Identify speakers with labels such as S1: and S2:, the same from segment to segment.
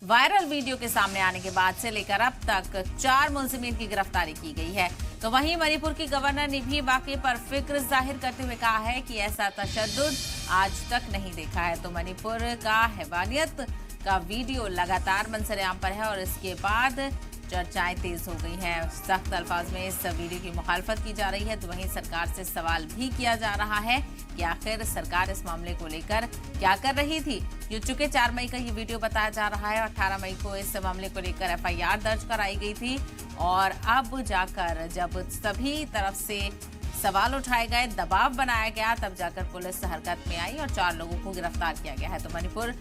S1: Viral video के सामने आने के बाद से लेकर अब तक 4 मुलजिमीन की गिरफ्तारी की गई है। तो वहीं मणिपुर की गवर्नर ने भी वाकये पर फिक्र जाहिर करते हुए कहा है कि ऐसा तशद्दुद आज तक नहीं देखा है। तो मणिपुर का हैवानियत का वीडियो लगातार मंजर-ए-आम पर है और इसके बाद चर्चाएं तेज हो गई हैं। सख्त अल्फाज में इस वीडियो की मुखालफत की जा रही है। तो वहीं सरकार से सवाल भी किया जा रहा है कि आखिर सरकार इस मामले को लेकर क्या कर रही थी। चूंकि 4 मई का ये वीडियो बताया जा रहा है और 18 मई को इस मामले को लेकर FIR दर्ज कराई गई थी और अब जाकर जब सभी तरफ से सवाल उठाए गए, दबाव बनाया गया, तब जाकर पुलिस हरकत में आई और 4 लोगों को गिरफ्तार किया गया है। तो मणिपुर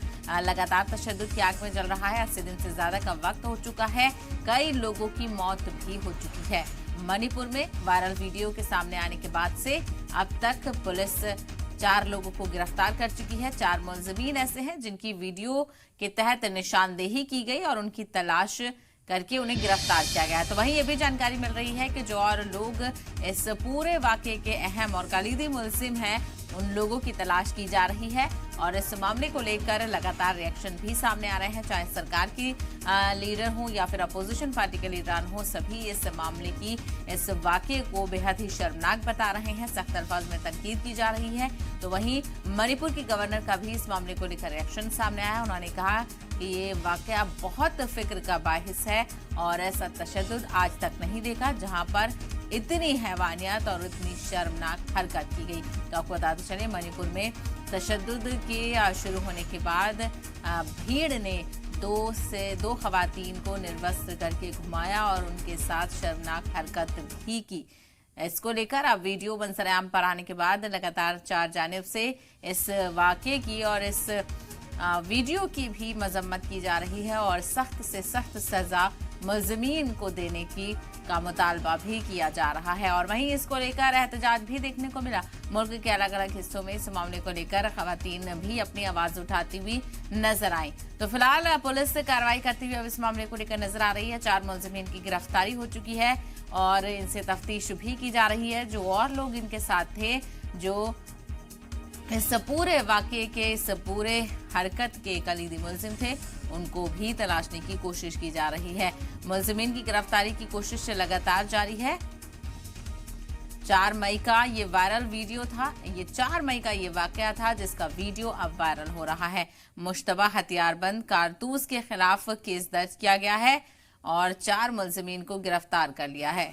S1: लगातार तशद्दुद की आग में जल रहा है। 80 दिन से ज्यादा का वक्त हो चुका है। कई लोगों की मौत भी हो चुकी है। मणिपुर में वायरल वीडियो के सामने आने के बाद से अब तक पुलिस 4 लोगों को गिरफ्तार कर चुकी है। 4 मुलजिमीन ऐसे हैं जिनकी वीडियो के तहत निशानदेही की गई और उनकी तलाश करके उन्हें गिरफ्तार किया गया है। तो वहीं ये भी जानकारी मिल रही है कि जो और लोग इस पूरे वाकये के अहम और कलीदी मुलजिम हैं, उन लोगों की तलाश की जा रही है और इस मामले को लेकर लगातार रिएक्शन भी सामने आ रहे हैं। चाहे सरकार की लीडर हो या फिर अपोजिशन पार्टी के लीडर हो, सभी इस मामले की, इस वाकये को बेहद ही शर्मनाक बता रहे हैं। सख्त अल्फाज में तनकीद की जा रही है। तो वहीं मणिपुर की गवर्नर का भी इस मामले को लेकर रिएक्शन सामने आया। उन्होंने कहा कि ये वाकया बहुत फिक्र का बाहिस है और ऐसा तशद्दुद आज तक नहीं देखा जहां पर इतनी हैवानियत और इतनी शर्मनाक हरकत की गई। तो आपको बताते चले, मणिपुर में तशद्दुद के शुरू होने के बाद भीड़ ने 2 खवातीन को निर्वस्त्र करके घुमाया और उनके साथ शर्मनाक हरकत भी की। इसको लेकर अब वीडियो मंजर-ए-आम पर आने के बाद लगातार 4 जानिब से इस वाकये की और इस वीडियो की भी मजम्मत की जा रही है और सख्त से सख्त सजा मुलजिमीन को देने का मुतालबा भी किया जा रहा है। और वहीं इसको लेकर एहतजाज भी देखने को मिला। मुल्क के अलग अलग हिस्सों में इस मामले को लेकर खवातीन भी अपनी आवाज उठाती हुई नजर आई। तो फिलहाल पुलिस कार्रवाई करती हुई अब इस मामले को लेकर नजर आ रही है। 4 मुलजिमीन की गिरफ्तारी हो चुकी है और इनसे तफ्तीश भी की जा रही है। जो और लोग इनके साथ थे, जो इस पूरे वाकये के, इस पूरे हरकत के कलीदी मुलजिम थे, उनको भी तलाशने की कोशिश की जा रही है। मुलजिमीन की गिरफ्तारी की कोशिश लगातार जारी है। 4 मई का ये वायरल वीडियो था, ये 4 मई का ये वाकया था जिसका वीडियो अब वायरल हो रहा है। मुश्तबा हथियारबंद कारतूस के खिलाफ केस दर्ज किया गया है और 4 मुलजिमीन को गिरफ्तार कर लिया है।